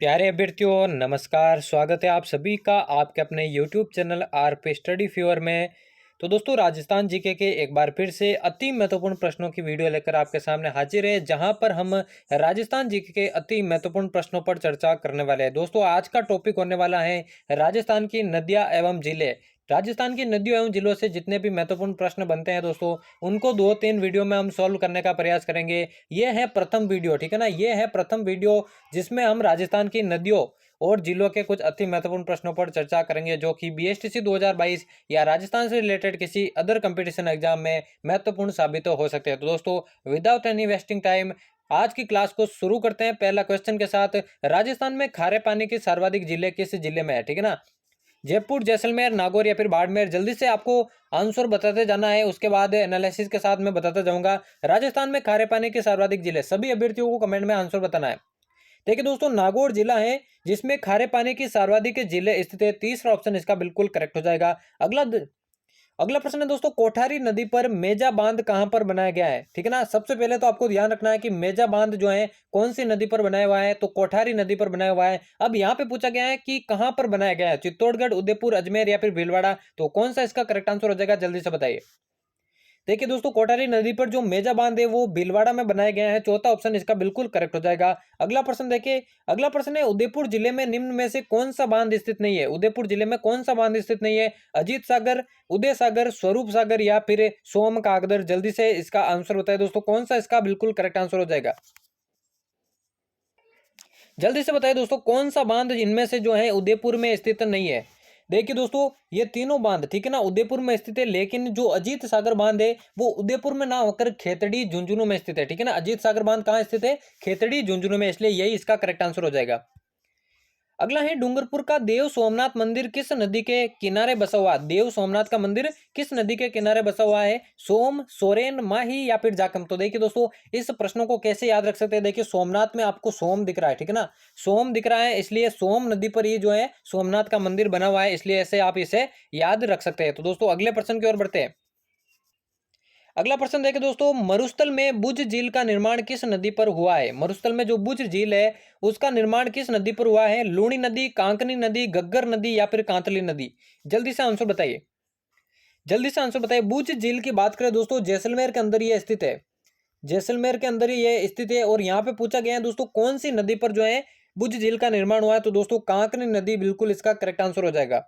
प्यारे अभ्यर्थियों नमस्कार। स्वागत है आप सभी का आपके अपने YouTube channel RP study fewer में। तो दोस्तों राजस्थान जीके के एक बार फिर से अति महत्वपूर्ण प्रश्नों की वीडियो लेकर आपके सामने हाजिर है, जहां पर हम राजस्थान जीके के अति महत्वपूर्ण प्रश्नों पर चर्चा करने वाले हैं। दोस्तों आज का टॉपिक होने वाला है राजस्थान की नदियां एवं जिले। राजस्थान की नदियों एवं जिलों से जितने भी महत्वपूर्ण प्रश्न बनते हैं दोस्तों, उनको 2-3 वीडियो में हम सॉल्व करने का प्रयास करेंगे। ये है प्रथम वीडियो, ठीक है ना। ये है प्रथम वीडियो जिसमें हम राजस्थान की नदियों और जिलों के कुछ अति महत्वपूर्ण प्रश्नों पर चर्चा करेंगे, जो कि बीएसटीसी 2022 या राजस्थान से रिलेटेड किसी अदर कंपटीशन एग्जाम में महत्वपूर्ण साबित हो सकते हैं। तो दोस्तों विदाउट एनी वेस्टिंग टाइम आज की क्लास को शुरू करते हैं पहला क्वेश्चन के साथ। राजस्थान में खारे पानी के सर्वाधिक जिले किस जिले में है, ठीक है ना। जयपुर, जैसलमेर, नागौर या फिर बाड़मेर। जल्दी से आपको आंसर बताते जाना है, उसके बाद एनालिसिस के साथ मैं बताता जाऊंगा। राजस्थान में खारे पानी के सर्वाधिक जिले, सभी अभ्यर्थियों को कमेंट में आंसर बताना है। देखिए दोस्तों नागौर जिला है जिसमें खारे पानी की सर्वाधिक जिले स्थित है। तीसरा ऑप्शन इसका बिल्कुल करेक्ट हो जाएगा। अगला प्रश्न है दोस्तों, कोठारी नदी पर मेजा बांध कहां पर बनाया गया है, ठीक है ना। सबसे पहले तो आपको ध्यान रखना है कि मेजा बांध जो है कौन सी नदी पर बनाया हुआ है, तो कोठारी नदी पर बनाया हुआ है। अब यहाँ पे पूछा गया है कि कहां पर बनाया गया है, चित्तौड़गढ़, उदयपुर, अजमेर या फिर भीलवाड़ा। तो कौन सा इसका करेक्ट आंसर हो जाएगा, जल्दी से बताइए। देखिए दोस्तों कोटारी नदी पर जो मेजा बांध है वो भीलवाड़ा में बनाया गया है। चौथा ऑप्शन इसका बिल्कुल करेक्ट हो जाएगा। अगला प्रश्न देखिए, अगला प्रश्न है उदयपुर जिले में निम्न में से कौन सा बांध स्थित नहीं है। उदयपुर जिले में कौन सा बांध स्थित नहीं है, अजीत सागर, उदय सागर, स्वरूप सागर या फिर सोम कागदर। जल्दी से इसका आंसर बताए दोस्तों, कौन सा इसका बिल्कुल करेक्ट आंसर हो जाएगा। जल्दी से बताइए दोस्तों, कौन सा बांध इनमें से जो है उदयपुर में स्थित नहीं है। देखिए दोस्तों ये तीनों बांध, ठीक है ना, उदयपुर में स्थित है, लेकिन जो अजीत सागर बांध है वो उदयपुर में ना होकर खेतड़ी झुंझुनू में स्थित है, ठीक है ना। अजीत सागर बांध कहाँ स्थित है, खेतड़ी झुंझुनू में, इसलिए यही इसका करेक्ट आंसर हो जाएगा। अगला है डूंगरपुर का देव सोमनाथ मंदिर किस नदी के किनारे बसा हुआ। देव सोमनाथ का मंदिर किस नदी के किनारे बसा हुआ है, सोम, सोरेन, माही या फिर जाखम। तो देखिए दोस्तों इस प्रश्नों को कैसे याद रख सकते हैं। देखिए सोमनाथ में आपको सोम दिख रहा है, ठीक है ना, सोम दिख रहा है, इसलिए सोम नदी पर ही जो है सोमनाथ का मंदिर बना हुआ है, इसलिए ऐसे आप इसे याद रख सकते हैं। तो दोस्तों अगले प्रश्न की ओर बढ़ते हैं। अगला प्रश्न देखिए दोस्तों, मरुस्थल में बुझ झील का निर्माण किस नदी पर हुआ है। मरुस्थल में जो बुझ झील है उसका निर्माण किस नदी पर हुआ है, लूणी नदी, कांकनी नदी, गग्गर नदी या फिर कांतली नदी। जल्दी से आंसर बताइए, जल्दी से आंसर बताइए। बुझ झील की बात करें दोस्तों जैसलमेर के अंदर ये स्थित है, जैसलमेर के अंदर ही ये स्थित है। और यहाँ पे पूछा गया है दोस्तों कौन सी नदी पर जो है बुझ झील का निर्माण हुआ है, तो दोस्तों कांकनी नदी बिल्कुल इसका करेक्ट आंसर हो जाएगा।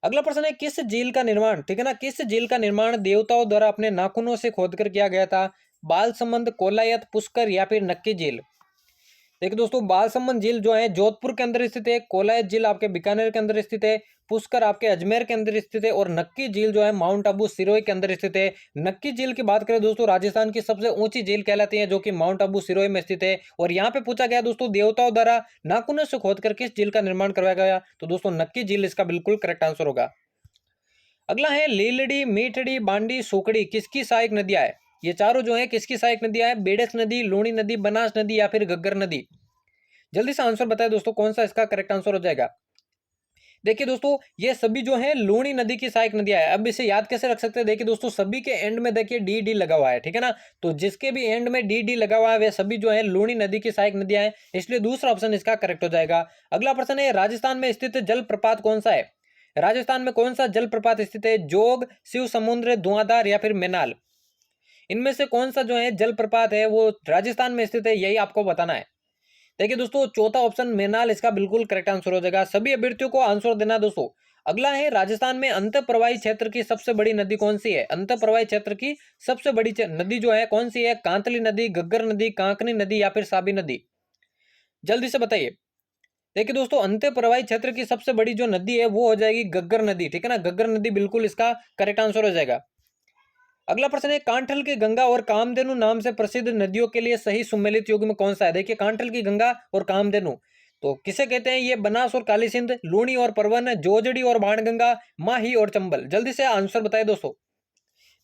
अगला प्रश्न है किस झील का निर्माण, ठीक है ना, किस झील का निर्माण देवताओं द्वारा अपने नाखूनों से खोदकर किया गया था। बाल संबंध, कोलायत, पुष्कर या फिर नक्की झील। देखिए दोस्तों बालसमंद झील जो है जोधपुर के अंदर स्थित है, कोलायत झील आपके बीकानेर के अंदर स्थित है, पुष्कर आपके अजमेर के अंदर स्थित है और नक्की झील जो है माउंट आबू सिरोही के अंदर स्थित है। नक्की झील की बात करें दोस्तों राजस्थान की सबसे ऊंची झील कहलाती है, जो कि माउंट आबू सिरोही में स्थित है। और यहाँ पे पूछा गया दोस्तों देवताओं द्वारा नाखूनों से खोदकर किस झील का निर्माण करवाया गया, तो दोस्तों नक्की झील इसका बिल्कुल करेक्ट आंसर होगा। अगला है लीलड़ी, मीठड़ी, बांडी, सोकड़ी किसकी सहायक नदियां है। ये चारों जो है किसकी सहायक नदियां है, बेडस नदी, लूणी नदी, बनास नदी या फिर गग्गर नदी। जल्दी से आंसर बताएं दोस्तों, कौन सा इसका करेक्ट आंसर हो जाएगा। देखिए दोस्तों ये सभी जो है लूणी नदी की सहायक नदियां है। अब इसे याद कैसे रख सकते हैं, देखिए दोस्तों सभी के एंड में देखिए डी डी लगा हुआ है, ठीक है ना। तो जिसके भी एंड में डी डी लगा हुआ है वे सभी जो है लूणी नदी की सहायक नदियां हैं, इसलिए दूसरा ऑप्शन इसका करेक्ट हो जाएगा। अगला प्रश्न है राजस्थान में स्थित जलप्रपात कौन सा है। राजस्थान में कौन सा जलप्रपात स्थित है, जोग, शिव समुद्र, धुआंधार या फिर मेनाल। इनमें से कौन सा जो है जलप्रपात है वो राजस्थान में स्थित है, यही आपको बताना है। देखिए दोस्तों चौथा ऑप्शन मेनाल इसका बिल्कुल करेक्ट आंसर हो जाएगा। सभी अभ्यर्थियों को आंसर देना है दोस्तों। अगला है राजस्थान में अंत प्रवाही क्षेत्र की सबसे बड़ी नदी कौन सी है। अंत प्रवाही क्षेत्र की सबसे बड़ी नदी जो है कौन सी है, कांतली नदी, गग्गर नदी, कांकनी नदी या फिर साबी नदी। जल्दी से बताइए। देखिए दोस्तों अंत प्रवाही क्षेत्र की सबसे बड़ी जो नदी है वो हो जाएगी गग्गर नदी, ठीक है ना, गग्गर नदी बिल्कुल इसका करेक्ट आंसर हो जाएगा। अगला प्रश्न है कांठल की गंगा और कामधेनु नाम से प्रसिद्ध नदियों के लिए सही सुमेलित युग्म कौन सा है। देखिए कांठल की गंगा और कामधेनु तो किसे कहते हैं, ये बनास और काली सिंध, लूणी और परवन, जोजड़ी और बाणगंगा, माही और चंबल। जल्दी से आंसर बताए दोस्तों।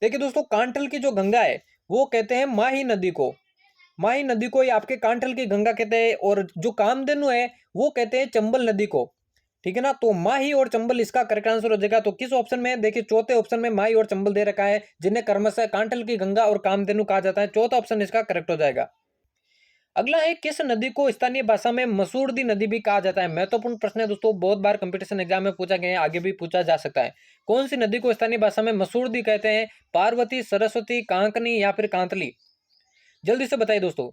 देखिए दोस्तों कांठल की जो गंगा है वो कहते हैं माही नदी को, माही नदी को ये आपके कांठल की गंगा कहते हैं। और जो कामधेनु है वो कहते हैं चंबल नदी को, ठीक है ना। तो माही और चंबल इसका करेक्ट आंसर हो जाएगा। तो किस ऑप्शन में, देखिए चौथे ऑप्शन में माही और चंबल दे रखा है, जिन्हें क्रमशः कांठल की गंगा और कामधेनु कहा जाता है। चौथा ऑप्शन इसका करेक्ट हो जाएगा। अगला है, किस नदी को स्थानीय भाषा में मसूड़दी नदी भी कहा जाता है? महत्वपूर्ण प्रश्न है दोस्तों, बहुत बार कंपटीशन एग्जाम में पूछा गया है, आगे भी पूछा जा सकता है। कौन सी नदी को स्थानीय भाषा में मसूड़दी कहते हैं? पार्वती, सरस्वती, कांकनी या फिर कांतली? जल्दी से बताइए दोस्तों।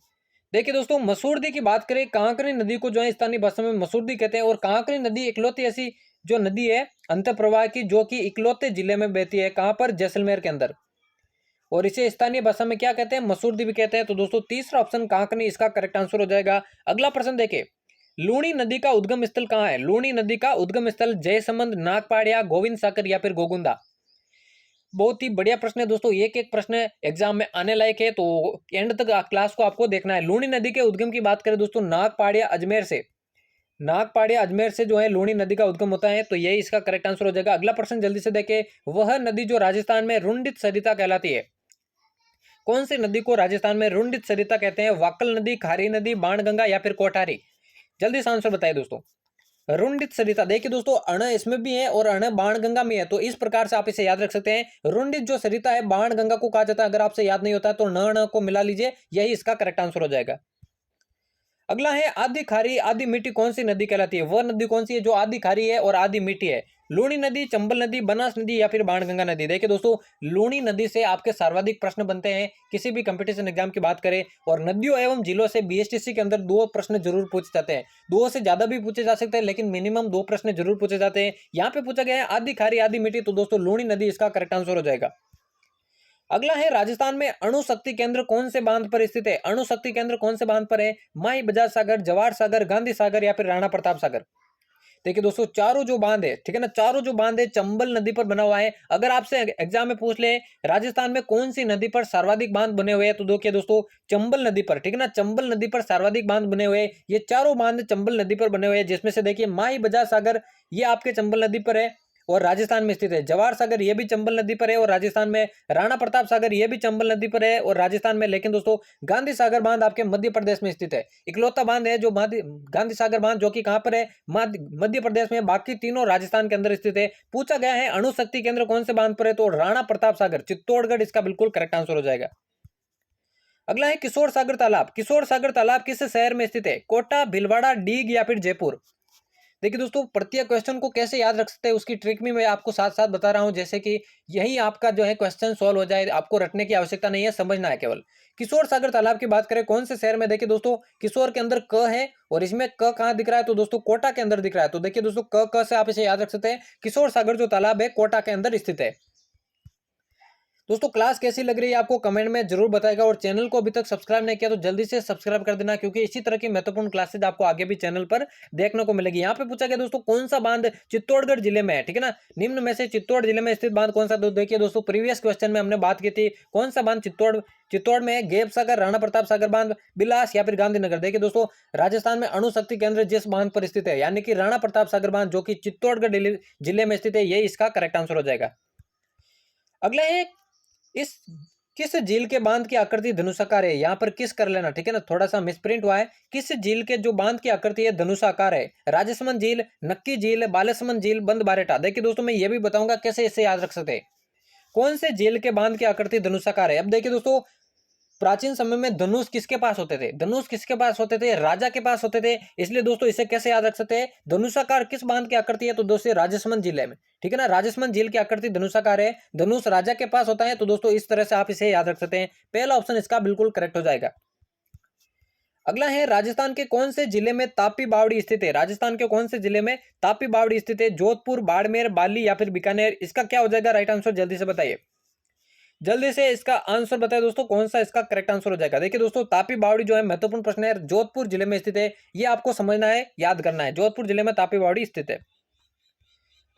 देखिए दोस्तों, मसूड़दी की बात करें, कांकरी नदी को जो है स्थानीय भाषा में मसूड़दी कहते हैं। और कांकरी नदी इकलौती ऐसी जो नदी है अंत प्रवाह की, जो कि इकलौते जिले में बहती है। कहां पर? जैसलमेर के अंदर। और इसे स्थानीय भाषा में क्या कहते हैं? मसूड़दी भी कहते हैं। तो दोस्तों तीसरा ऑप्शन कांकनी इसका करेक्ट आंसर हो जाएगा। अगला प्रश्न देखिए, लूणी नदी का उद्गम स्थल कहाँ है? लूणी नदी का उद्गम स्थल जयसमंद, नागपाड़िया, गोविंद सागर या फिर गोगुंदा? बहुत ही बढ़िया प्रश्न है दोस्तों, एक एक प्रश्न एग्जाम में आने लायक है, तो एंड तक क्लास को आपको देखना है। लूणी नदी के उद्गम की बात करें दोस्तों, नागपाड़िया अजमेर से, नागपाड़िया अजमेर से जो है लूणी नदी का उद्गम होता है। तो यही इसका करेक्ट आंसर हो जाएगा। अगला प्रश्न जल्दी से देखें, वह नदी जो राजस्थान में रुंडित सरिता कहलाती है, कौन सी नदी को राजस्थान में रुंडित सरिता कहते हैं? वाकल नदी, खारी नदी, बाणगंगा या फिर कोठारी? जल्दी से आंसर बताइए दोस्तों। रुंडित सरिता, देखिए दोस्तों अण इसमें भी है और अण बाणगंगा में है, तो इस प्रकार से आप इसे याद रख सकते हैं। रुंडित जो सरिता है बाणगंगा को कहा जाता है। अगर आपसे याद नहीं होता तो न को मिला लीजिए, यही इसका करेक्ट आंसर हो जाएगा। अगला है, आधी खारी आधी मीठी कौन सी नदी कहलाती है? वह नदी कौन सी है जो आधी खारी है और आधी मीठी है? लूणी नदी, चंबल नदी, बनास नदी या फिर बाणगंगा नदी? देखिए दोस्तों, लूणी नदी से आपके सर्वाधिक प्रश्न बनते हैं किसी भी कंपटीशन एग्जाम की बात करें। और नदियों एवं जिलों से बीएसटीसी के अंदर 2 प्रश्न जरूर पूछे जाते हैं। 2 से ज्यादा भी पूछे जा सकते हैं, लेकिन मिनिमम 2 प्रश्न जरूर पूछे जाते हैं। यहाँ पे पूछा गया है आधी खारी आधी मीठी, तो दोस्तों लूणी नदी इसका करेक्ट आंसर हो जाएगा। अगला है, राजस्थान में अणु शक्ति केंद्र कौन से बांध पर स्थित है? अणु शक्ति केंद्र कौन से बांध पर है? माही बजाज सागर, जवाहर सागर, गांधी सागर या फिर राणा प्रताप सागर? देखिए दोस्तों, चारों जो बांध है, ठीक है ना, चारों जो बांध है चंबल नदी पर बना हुआ है। अगर आपसे एग्जाम में पूछ ले राजस्थान में कौन सी नदी पर सर्वाधिक बांध बने हुए हैं, तो देखिए दोस्तों चंबल नदी पर, ठीक है ना, चंबल नदी पर सर्वाधिक बांध बने हुए हैं। ये चारों बांध चंबल नदी पर बने हुए हैं, जिसमें से देखिए माही बजाज सागर ये आपके चंबल नदी पर है और राजस्थान में स्थित है। जवाहर सागर ये भी चंबल नदी पर है और राजस्थान में। राणा प्रताप सागर ये भी चंबल नदी पर है और राजस्थान में। लेकिन दोस्तों गांधी सागर बांध आपके मध्य प्रदेश में स्थित है। इकलौता बांध है जो गांधी सागर बांध, जो कि कहां पर है? मध्य प्रदेश में। बाकी तीनों राजस्थान के अंदर स्थित है। पूछा गया है अणु शक्ति केंद्र कौन से बांध पर है, तो राणा प्रताप सागर, चित्तौड़गढ़ इसका बिल्कुल करेक्ट आंसर हो जाएगा। अगला है, किशोर सागर तालाब। किशोर सागर तालाब किस शहर में स्थित है? कोटा, भीलवाड़ा, डीग या फिर जयपुर? देखिए दोस्तों, प्रत्येक क्वेश्चन को कैसे याद रख सकते हैं उसकी ट्रिक भी मैं आपको साथ साथ बता रहा हूं, जैसे कि यही आपका जो है क्वेश्चन सॉल्व हो जाए। आपको रटने की आवश्यकता नहीं है, समझना है केवल। किशोर सागर तालाब की बात करें कौन से शहर में? देखिए दोस्तों, किशोर के अंदर क है और इसमें क कहां दिख रहा है? तो दोस्तों कोटा के अंदर दिख रहा है। तो देखिए दोस्तों, क से आप इसे याद रख सकते हैं। किशोर सागर जो तालाब है कोटा के अंदर स्थित है। दोस्तों क्लास कैसी लग रही है आपको कमेंट में जरूर बताएगा। और चैनल को अभी तक सब्सक्राइब नहीं किया तो जल्दी से सब्सक्राइब कर देना, क्योंकि इसी तरह की महत्वपूर्ण क्लासेज आपको आगे भी चैनल पर देखने को मिलेगी। यहाँ पे पूछा गया दोस्तों कौन सा बांध चित्तौड़गढ़ जिले में है, ठीक है ना, निम्न में से चित्तौड़ जिले में स्थित बांध कौन सा? देखिए दोस्तों, प्रीवियस क्वेश्चन में हमने बात की थी कौन सा बांध चित्तौड़ में है? गेप सागर, राणा प्रताप सागर बांध, बिलास या फिर गांधीनगर? देखिए दोस्तों, राजस्थान में अणु शक्ति केंद्र जिस बांध पर स्थित है, यानी कि राणा प्रताप सागर बांध, जो कि चित्तौड़गढ़ जिले में स्थित है, यही इसका करेक्ट आंसर हो जाएगा। अगला है, इस किस झील के बांध की आकृति धनुषाकार है? यहाँ पर किस कर लेना, ठीक है ना, थोड़ा सा मिसप्रिंट हुआ है। किस झील के जो बांध की आकृति है धनुषाकार है? राजसमंद झील, नक्की झील, बालेसमंद झील, बंद बारेटा? देखिए दोस्तों, मैं ये भी बताऊंगा कैसे इसे याद रख सकते हैं। कौन से झील के बांध की आकृति धनुषाकार है? अब देखिए दोस्तों, प्राचीन समय में धनुष किसके पास होते थे? धनुष किसके पास होते थे? राजा के पास होते थे। इसलिए दोस्तों इसे कैसे याद रख सकते हैं? धनुषाकार किस बांध की आकृति है? तो दोस्तों राजसमंद जिले में, ठीक है ना, राजसमंद झील की आकृति धनुषाकार है। धनुष राजा के पास होता है। तो दोस्तों इस तरह से आप इसे याद रख सकते हैं। पहला ऑप्शन इसका बिल्कुल करेक्ट हो जाएगा। अगला है, राजस्थान के कौन से जिले में तापी बावड़ी स्थित है? राजस्थान के कौन से जिले में तापी बावड़ी स्थित है? जोधपुर, बाड़मेर, बाली या फिर बीकानेर? इसका क्या हो जाएगा राइट आंसर? जल्दी से बताइए, जल्दी से इसका आंसर बताएं दोस्तों, कौन सा इसका करेक्ट आंसर हो जाएगा। देखिए दोस्तों, तापी बावड़ी जो है महत्वपूर्ण प्रश्न है, जोधपुर जिले में स्थित है। ये आपको समझना है, याद करना है, जोधपुर जिले में तापी बावड़ी स्थित है।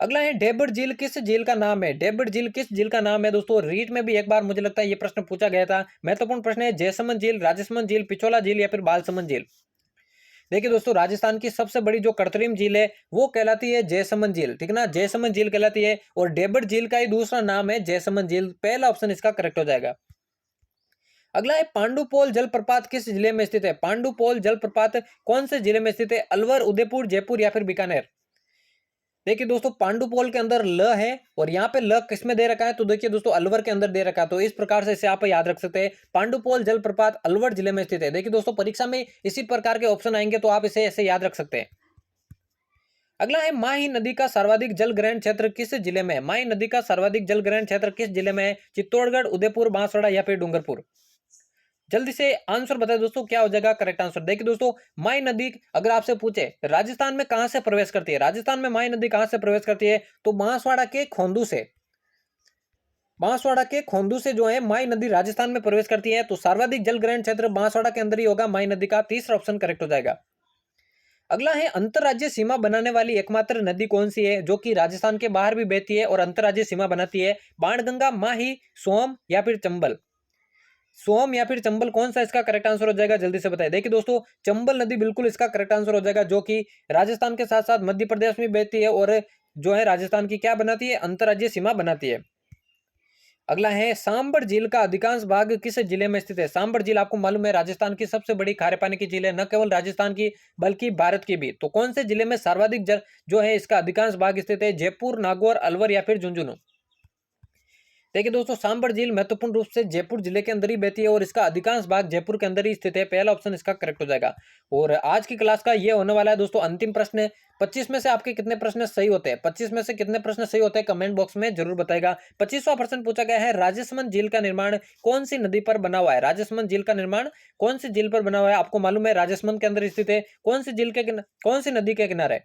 अगला है, डेबट झील किस झील का नाम है? डेबट झील किस झील का नाम है? दोस्तों रीट में भी एक बार मुझे लगता है ये प्रश्न पूछा गया था। महत्वपूर्ण प्रश्न है, जयसमंद झील, राजसमंद झील, पिछोला झील या फिर बालसमंद झील? देखिए दोस्तों, राजस्थान की सबसे बड़ी जो कृत्रिम झील है वो कहलाती है जयसमंद झील, ठीक है ना, जयसमंद झील कहलाती है। और डेबट झील का ही दूसरा नाम है जयसमंद झील। पहला ऑप्शन इसका करेक्ट हो जाएगा। अगला है, पांडुपोल जलप्रपात किस जिले में स्थित है? पांडुपोल जलप्रपात कौन से जिले में स्थित है? अलवर, उदयपुर, जयपुर या फिर बीकानेर? देखिए दोस्तों पांडुपोल के अंदर ल है और यहाँ पे ल किस में दे रखा है, तो देखिए दोस्तों अलवर के अंदर दे रखा है। तो इस प्रकार से इसे आप याद रख सकते हैं। पांडुपोल जलप्रपात अलवर जिले में स्थित है। देखिए दोस्तों परीक्षा में इसी प्रकार के ऑप्शन आएंगे तो आप इसे ऐसे याद रख सकते हैं। अगला है माही नदी का सर्वाधिक जल ग्रहण क्षेत्र किस जिले में है। माही नदी का सर्वाधिक जल ग्रहण क्षेत्र किस जिले में है? चित्तौड़गढ़, उदयपुर, बांसवाड़ा या फिर डूंगरपुर। जल्दी से आंसर बताएं दोस्तों, क्या हो जाएगा करेक्ट आंसर। देखिए दोस्तों माही नदी अगर आपसे पूछे राजस्थान में कहां से प्रवेश करती है, राजस्थान में माही नदी कहां से प्रवेश करती है, तो बांसवाड़ा के खोंदू से। बांसवाड़ा के खोंदू से जो है माही नदी राजस्थान में प्रवेश करती है। तो सर्वाधिक जल ग्रहण क्षेत्र बांसवाड़ा के अंदर ही होगा माही नदी का। तीसरा ऑप्शन करेक्ट हो जाएगा। अगला है अंतरराज्यीय सीमा बनाने वाली एकमात्र नदी कौन सी है जो कि राजस्थान के बाहर भी बहती है और अंतरराज्यीय सीमा बनाती है? बाणगंगा, माही, सोम या फिर चंबल। सोम या फिर चंबल, कौन सा इसका करेक्ट आंसर हो जाएगा, जल्दी से बताएं। देखिए दोस्तों चंबल नदी बिल्कुल इसका करेक्ट आंसर हो जाएगा, जो कि राजस्थान के साथ साथ मध्य प्रदेश में बहती है और जो है राजस्थान की क्या बनाती है, अंतरराज्यीय सीमा बनाती है। अगला है सांबर झील का अधिकांश भाग किस जिले में स्थित है? सांबर झील आपको मालूम है राजस्थान की सबसे बड़ी खारे पानी की झील है, न केवल राजस्थान की बल्कि भारत की भी। तो कौन से जिले में सर्वाधिक जल जो है इसका अधिकांश भाग स्थित है? जयपुर, नागौर, अलवर या फिर झुंझुनू। देखिए दोस्तों सांबर झील महत्वपूर्ण रूप से जयपुर जिले के अंदर ही बहती है और इसका अधिकांश भाग जयपुर के अंदर ही स्थित है। पहला ऑप्शन इसका करेक्ट हो जाएगा। और आज की क्लास का ये होने वाला है दोस्तों अंतिम प्रश्न। 25 में से आपके कितने प्रश्न सही होते हैं, 25 में से कितने प्रश्न सही होते हैं कमेंट बॉक्स में जरूर बताएगा। 25वां प्रश्न पूछा गया है राजसमंद झील का निर्माण कौन सी नदी पर बना हुआ है? राजसमंद झील का निर्माण कौन सी झील पर बना हुआ है? आपको मालूम है राजसमंद के अंदर स्थित है। कौन सी झील के कौन सी नदी के किनारे?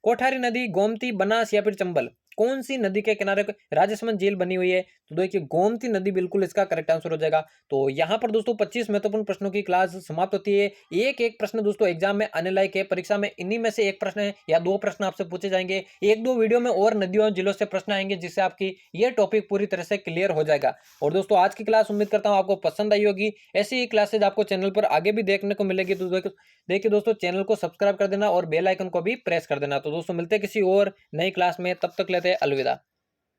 कोठारी नदी, गोमती, बनास या फिर चंबल। कौन सी नदी के किनारे राजसमंद झील बनी हुई है? तो देखिए गोमती नदी बिल्कुल इसका करेक्ट आंसर हो जाएगा। तो यहाँ पर दोस्तों 25 महत्वपूर्ण प्रश्नों की क्लास समाप्त होती है। एक एक प्रश्न दोस्तों एग्जाम में आने लायक है। परीक्षा में इन्हीं में से एक प्रश्न है या दो प्रश्न आपसे पूछे जाएंगे। एक दो वीडियो में और नदियों और जिलों से प्रश्न आएंगे जिससे आपकी ये टॉपिक पूरी तरह से क्लियर हो जाएगा। और दोस्तों आज की क्लास उम्मीद करता हूँ आपको पसंद आई होगी। ऐसी ही क्लासेज आपको चैनल पर आगे भी देखने को मिलेगी। तो देखिए दोस्तों चैनल को सब्सक्राइब कर देना और बेल आइकन को भी प्रेस कर देना। तो दोस्तों मिलते हैं किसी और नई क्लास में, तब तक लेते हैं अलविदा।